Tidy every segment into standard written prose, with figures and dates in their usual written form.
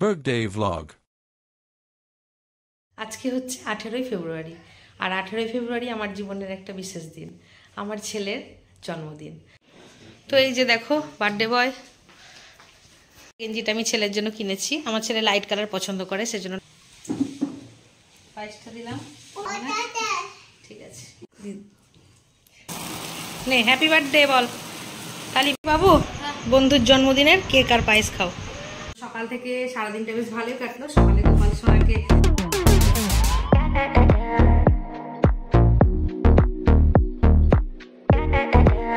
Birthday vlog. আজকে হচ্ছে 18ই ফেব্রুয়ারি আর 18ই ফেব্রুয়ারি আমার জীবনের একটা বিশেষ দিন, আমার ছেলের জন্মদিন। তো এই যে দেখো বার্থডে বয়, গেঞ্জিটা আমি ছেলের জন্য কিনেছি। আমার ছেলে লাইট কালার পছন্দ করে, সেজন্য পায়েসটা দিলাম। ঠিক আছে, নে হ্যাপি বার্থডে বল কালী বাবু। বন্ধুর জন্মদিনের কেক আর পায়েস খাও। সকাল থেকে সারাদিনটা বেশ ভালোই কাটলো। সকালে গোপাল সোনাকে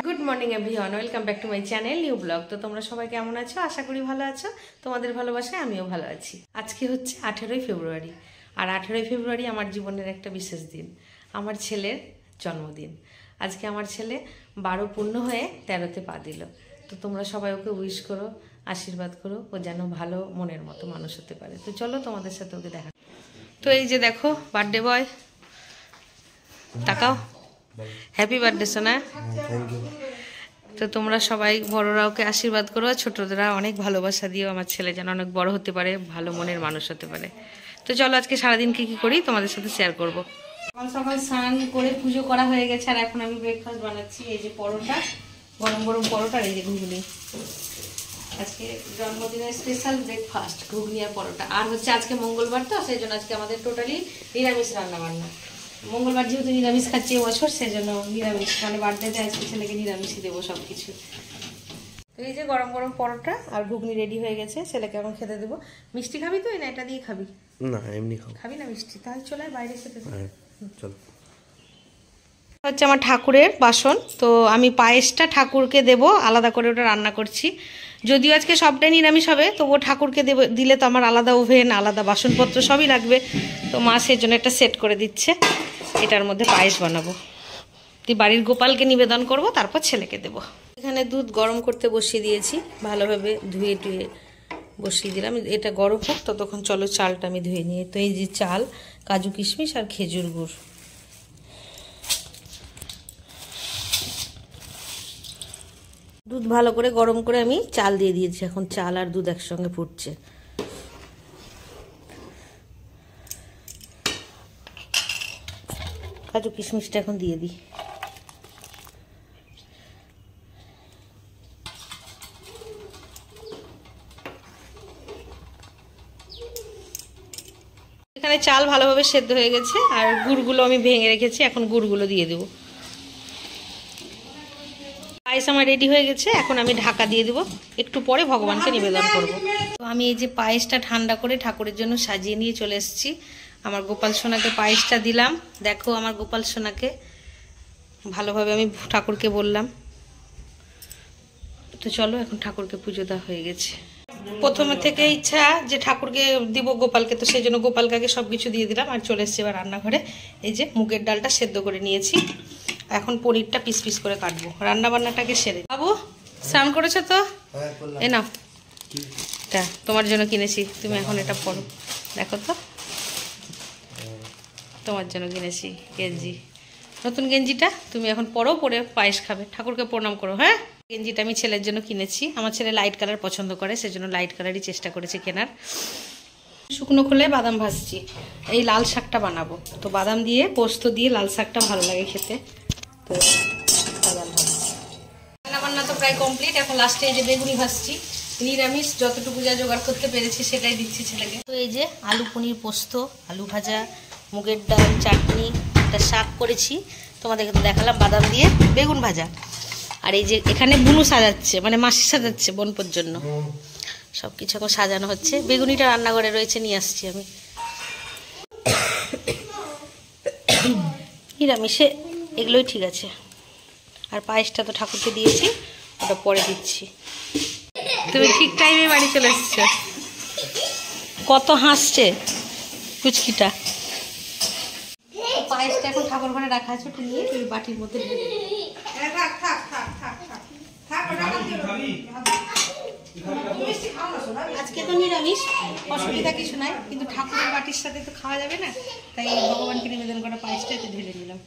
good morning everyone, welcome back to my channel new blog. তো তোমরা সবাই কেমন আছো? আশা করি ভালো আছো। তোমাদের ভালোবাসায় আমিও ভালো আছি। আজকে হচ্ছে 18ই ফেব্রুয়ারি আর 18ই ফেব্রুয়ারি আমার জীবনের একটা বিশেষ দিন, আমার ছেলের জন্মদিন। আজকে আমার ছেলে 12 পূর্ণ হয়ে 13তে পা দিল। তো তোমরা সবাই ওকে উইশ করো, আশীর্বাদ করো, ও যেন ভালো মনের মতো মানুষ হতে পারে। তো চলো তোমাদের সাথে ওকে দেখা। তো এই যে দেখো বার্থডে বয়, তাকাও, হ্যাপি বার্থডে সোনা। তো তোমরা সবাই বড়রা ওকে আশীর্বাদ করো, ছোটরা অনেক ভালোবাসা দিও, আমার ছেলে যেন অনেক বড় হতে পারে, ভালো মনের মানুষ হতে পারে। তো চলো আজকে সারাদিন কি করি তোমাদের সাথে শেয়ার করবো। সকাল সকাল স্নান করে পুজো করা হয়ে গেছে আর এখন আমি ব্রেকফাস্ট বানাচ্ছি। এই যে পরোটা, গরম গরম পরোটা, আর এই যে ঘুগনি। আজকে জন্মদিনের স্পেশাল ব্রেকফাস্ট ঘুগনি আর পরোটা। আর হচ্ছে আজকে মঙ্গলবার, তো সেই জন্য আজকে আমাদের টোটালি নিরামিষ রান্না বান্না। মঙ্গলবার যেহেতু নিরামিষ খাচ্ছি এবছর, সেই জন্য নিরামিষ, মানে বার্থডেতে আজকে ছেলেকে নিরামিষই দেবো সব কিছু। তো এই যে গরম গরম পরোটা আর ঘুগনি রেডি হয়ে গেছে, ছেলেকে এখন খেতে দেবো। মিষ্টি খাবি তো? না এটা দিয়ে খাবি? না এমনি খাবি না মিষ্টি? তাহলে চলে বাইরে খেতে দে। চলো। হচ্ছে আমার ঠাকুরের বাসন, তো আমি পায়েসটা ঠাকুরকে দেব, আলাদা করে ওটা রান্না করছি। যদিও আজকে সবটাই নিরামিষ হবে, তবুও ঠাকুরকে দেব, দিলে তো আমার আলাদা ওভেন, আলাদা বাসনপত্র সবই লাগবে। তো মা সের জন্য একটা সেট করে দিচ্ছে, এটার মধ্যে পায়েস বানাবো। তুই বাড়ির গোপালকে নিবেদন করব, তারপর ছেলেকে দেব। এখানে দুধ গরম করতে বসিয়ে দিয়েছি, ভালোভাবে ধুয়ে টুয়ে বসিয়ে দিলাম। এটা গরম হোক, ততক্ষণ চলো চালটা আমি ধুয়ে নিই। তো এই যে চাল, কাজু কিশমিশ আর খেজুর গুড়। দুধ ভালো করে গরম করে আমি চাল দিয়ে দিয়েছি, এখন চাল আর দুধ একসঙ্গে ফুটছে। কাজু কিশমিশটা এখন দিয়ে দিই। এখানে চাল ভালোভাবে সেদ্ধ হয়ে গেছে আর গুড়গুলো আমি ভেঙে রেখেছি, এখন গুড়গুলো দিয়ে দেবো। পায়েস আমার রেডি হয়ে গেছে, এখন আমি ঢাকা দিয়ে দেবো, একটু পরে ভগবানকে নিবেদন করব। তো আমি এই যে পায়েসটা ঠান্ডা করে ঠাকুরের জন্য সাজিয়ে নিয়ে চলে এসেছি। আমার গোপাল সোনাকে পায়েসটা দিলাম। দেখো আমার গোপাল সোনাকে ভালোভাবে আমি ঠাকুরকে বললাম। তো চলো এখন ঠাকুরকে পুজো দেওয়া হয়ে গেছে। প্রথমে থেকে ইচ্ছা যে ঠাকুরকে দিব গোপালকে, তো সেই জন্য গোপালকে আগে সব কিছু দিয়ে দিলাম আর চলে এসেছি এবার রান্নাঘরে। এই যে মুগের ডালটা সেদ্ধ করে নিয়েছি, এখন পনিরটা পিস পিস করে কাটবো, রান্না বান্নাটাকে সেরে। বাবু স্নান করেছো তো? এ নাও, এটা তোমার জন্য কিনেছি, তুমি এখন এটা পরো। দেখো তো তোমার জন্য কিনেছি গেঞ্জি, নতুন গেঞ্জিটা তুমি এখন পরো, পরে পায়েস খাবে, ঠাকুরকে প্রণাম করো। হ্যাঁ, গেঞ্জিটা আমি ছেলের জন্য কিনেছি, আমার ছেলে লাইট কালার পছন্দ করে, সেজন্য লাইট কালারই চেষ্টা করেছি কেনার। শুকনো খোলে বাদাম ভাজছি, এই লাল শাকটা বানাবো। তো বাদাম দিয়ে পোস্ত দিয়ে লাল শাকটা ভালো লাগে খেতে। তো বাদাম ভাজছি, রান্নাবান্না তো প্রায় কমপ্লিট। এখন লাস্টে এই যে বেগুনি ভাজছি, নিরামিষ যতটুকু যা জোগাড় করতে পেরেছি সেটাই দিচ্ছি ছেলেকে। তো এই যে আলু পনির পোস্ত, আলু ভাজা, মুগের ডাল, চাটনি, একটা শাক করেছি তোমাদেরকে তো দেখালাম, বাদাম দিয়ে বেগুন ভাজা। আর এই যে এখানে বুনু সাজাচ্ছে, মানে মাসি সাজাচ্ছে বোনপোর জন্য, সব কিছু এখন সাজানো হচ্ছে। বেগুনিটা রান্নাঘরে রয়েছে, নিয়ে আসছি আমি। নিরামিষে এগুলোই ঠিক আছে। আর পায়েসটা তো ঠাকুরকে দিয়েছি, ওটা পরে দিচ্ছি। তুমি ঠিক টাইমে বাড়ি চলে এসছো। কত হাসছে কুচকিটা। পায়েসটা এখন ঠাকুর ঘরে রাখা আছে, ওটা নিয়ে তুমি বাটির মধ্যে ঢেলে দিই। আজকে তো নিরামিষ, অসুবিধা কিছু নাই, কিন্তু ঠাকুরের বাটির সাথে তো খাওয়া যাবে না, তাই ভগবানকে নিবেদন করা পায়েসটা এতে ঢেলে নিলাম।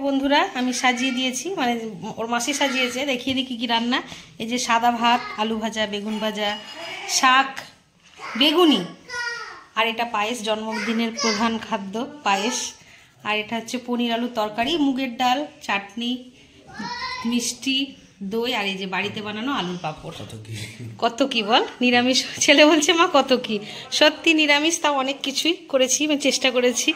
বন্ধুরা আমি সাজিয়ে দিয়েছি, মানে ওর মাসি সাজিয়েছে, দেখিয়ে দিই কী কী রান্না। এই যে সাদা ভাত, আলু ভাজা, বেগুন ভাজা, শাক, বেগুনি। আর এটা পায়েস, জন্মদিনের প্রধান খাদ্য পায়েস। আর এটা হচ্ছে পনির আলুর তরকারি, মুগের ডাল, চাটনি, মিষ্টি, দই, আর এই যে বাড়িতে বানানো আলুর পাঁপড়। কত কি বল, নিরামিষ। ছেলে বলছে মা কত কি, সত্যি নিরামিষ, তাও অনেক কিছুই করেছি, আমি চেষ্টা করেছি।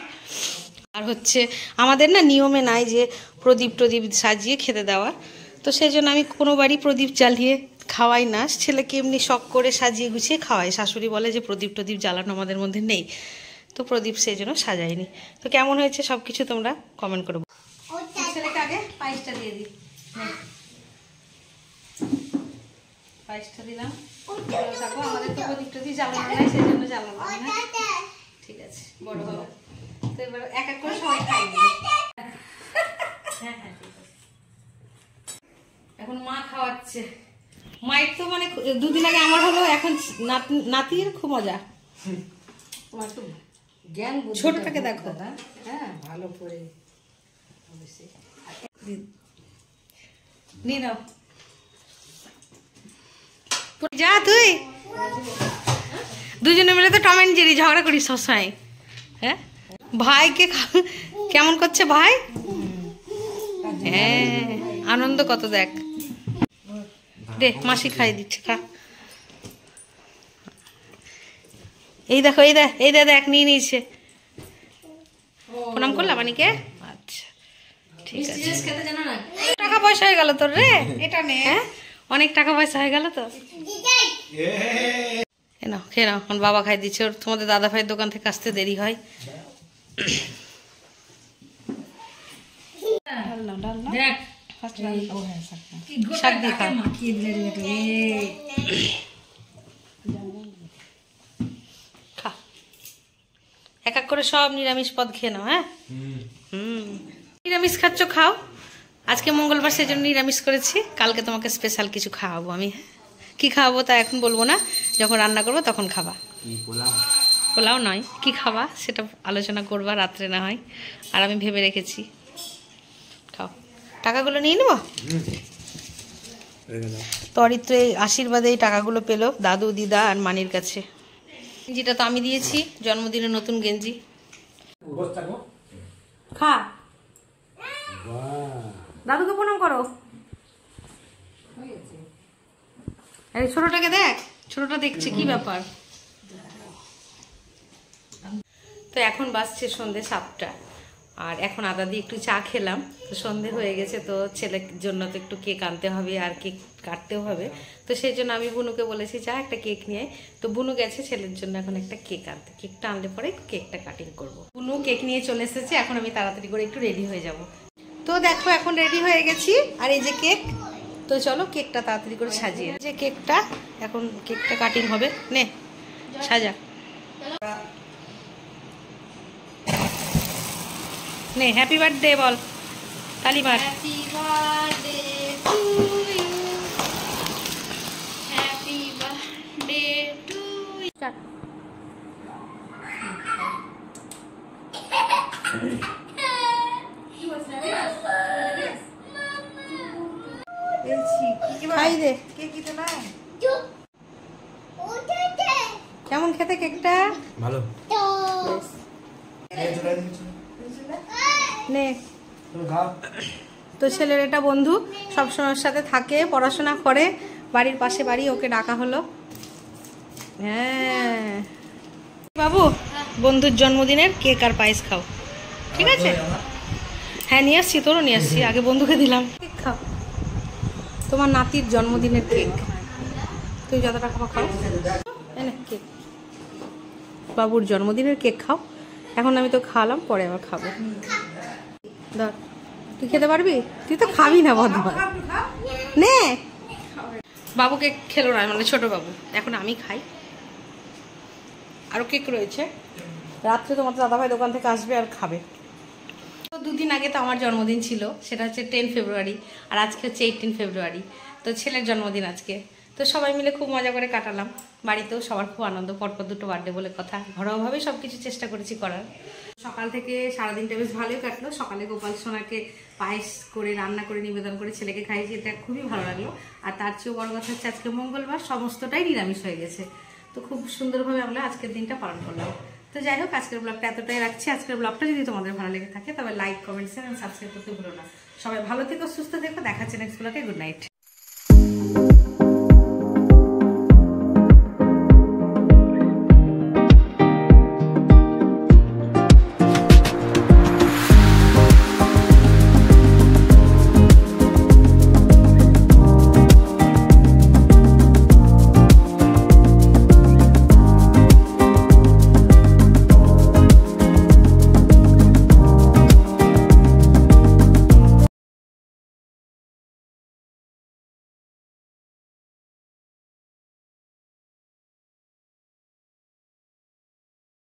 আর হচ্ছে আমাদের না নিয়মে নাই যে প্রদীপ সাজিয়ে খেতে দেওয়া, তো সেই জন্য আমি কোনো বাড়ি প্রদীপ জ্বালিয়ে খাওয়াই না, ছেলেকে এমনি শখ করে সাজিয়ে গুছিয়ে খাওয়াই। শাশুড়ি বলে যে প্রদীপ জ্বালানো আমাদের মধ্যে নেই, তো প্রদীপ সেই জন্য সাজাইনি। তো কেমন হয়েছে সব কিছু তোমরা কমেন্ট করো। ছেলেকে আগে পায়েসটা দিয়ে দিই, পায়েসটা দিলাম। আমাদের তো প্রদীপ জ্বালানো নাই, সেই জন্য জ্বালানো না। ঠিক আছে, বড় হবে তো এবার এক এক করে সবাই খাই দিবে। হ্যাঁ হ্যাঁ ঠিক আছে। এখন মা খাওয়াচ্ছে। মায়ের তো মানে দুদিন আগে আমার হলো, এখন নাতির খুব মজা। জ্ঞান ছোটটাকে দেখো, হ্যাঁ ভালো করে নিয়ে নাও। যা তুই দুজনে মিলে তো টম এন্ড জেরি ঝগড়া করিস সবসময়। হ্যাঁ ভাইকে কেমন করছে ভাই, হ্যাঁ আনন্দ কত দেখ। দে মাসি খাই দিচ্ছে, খা। এই দেখো, এই দেখ নিয়ে নিয়েছে। প্রণাম করলাম মানিকে। আচ্ছা ঠিক আছে। টাকা পয়সা হয়ে গেল তোর রে, এটা নে। অনেক টাকা পয়সা হয়ে গেল তো। নাও খেয়ে নাও, এখন বাবা খাই দিচ্ছে। ওর তোমাদের দাদা ভাইয়ের দোকান থেকে আসতে দেরি হয়। শাক দিয়ে খা। খা এক এক করে সব নিরামিষ পদ খেয়ে নাও। হ্যাঁ নিরামিষ খাচ্ছ খাও, আজকে মঙ্গলবার সেই জন্য নিরামিষ করেছি। কালকে তোমাকে স্পেশাল কিছু খাওয়াবো আমি। কি খাওয়াবো তা এখন বলবো না, যখন রান্না করবো তখন খাবা। পোলাও নয়, কি খাবা সেটা আলোচনা করবা রাত্রে না হয়। আর আমি ভেবে রেখেছি, খাও। টাকাগুলো নিয়ে নেবো। তরিত্র এই আশীর্বাদে এই টাকাগুলো পেলো দাদু, দিদা আর মানির কাছে। গেঞ্জিটা তো আমি দিয়েছি, জন্মদিনের নতুন গেঞ্জি। খা, দাদুকে প্রণাম করো। এই ছোটটাকে দেখ, ছোটটা দেখছে কি ব্যাপার। তো এখন বাজছে সন্ধে 7টা, আর এখন আদা দিয়ে একটু চা খেলাম। তো সন্ধে হয়ে গেছে, তো ছেলের জন্য তো একটু কেক আনতে হবে আর কেক কাটতেও হবে। তো সেই জন্য আমি বুনুকে বলেছি যা একটা কেক নিয়ে। তো বুনু গেছে ছেলের জন্য এখন একটা কেক আনতে। কেকটা আনলে পরে কেকটা কাটিং করব। বুনু কেক নিয়ে চলে এসেছে, এখন আমি তাড়াতাড়ি করে একটু রেডি হয়ে যাব। তো দেখো এখন রেডি হয়ে গেছি, আর এই যে কেক। তো চলো কেকটা তাড়াতাড়ি করে সাজিয়ে, যে কেকটা এখন কেকটা কাটিং হবে। নে সাজা, নে হ্যাপি বার্থডে বল, তালি মার। Happy birthday to you, happy birthday to you. কেমন খেতে কেকটা? ভালো। নে তো ছেলের এটা বন্ধু, সবসময় সাথে থাকে, পড়াশোনা করে, বাড়ির পাশে বাড়ি, ওকে ডাকা হলো। হ্যাঁ বাবু, বন্ধুর জন্মদিনের কেক আর পায়েস খাও, ঠিক আছে? হ্যাঁ নিয়ে আসছি, তোরও নিয়ে আসছি, আগে বন্ধুকে দিলাম। কেক খাও, তোমার নাতির জন্মদিনের কেক, তুই যতটা খাওয়া খাও। কেক, বাবুর জন্মদিনের কেক খাও। এখন আমি তো খাওয়ালাম, পরে আবার খাবো। ধর, তুই খেতে পারবি? তুই তো খাবি না বদমাস। নে, বাবু কেক খেলো না, মানে ছোট বাবু। এখন আমি খাই। আরো কেক রয়েছে, রাত্রে তোমার দাদাভাই দোকান থেকে আসবে আর খাবে। তো দুদিন আগে তো আমার জন্মদিন ছিল, সেটা হচ্ছে 10 ফেব্রুয়ারি, আর আজকে হচ্ছে 18 ফেব্রুয়ারি। তো ছেলের জন্মদিন আজকে। তো সবাই মিলে খুব মজা করে কাটালাম। বাড়িতেও সবার খুব আনন্দ, পরপর দুটো বার্থডে বলে কথা। ঘরোয়াভাবেই সব কিছু চেষ্টা করেছি করার। সকাল থেকে সারাদিনটা বেশ ভালোই কাটলো। সকালে গোপাল সোনাকে পায়েস করে রান্না করে নিবেদন করে ছেলেকে খাইয়েছি, এটা খুবই ভালো লাগলো। আর তার চেয়েও বড় কথা হচ্ছে আজকে মঙ্গলবার, সমস্তটাই নিরামিষ হয়ে গেছে। তো খুব সুন্দরভাবে আমরা আজকের দিনটা পালন করলাম। তো যাই হোক, আজকের ব্লগটা এতটাই রাখছি। আজকের ব্লগটা যদি তোমাদের ভালো লেগে থাকে তবে লাইক, কমেন্ট, শেয়ার এবং সাবস্ক্রাইব করতে ভুলো না। সবাই ভালো থেকো, সুস্থ থেকো, দেখাচ্ছে নেক্সট ব্লগে। Good night.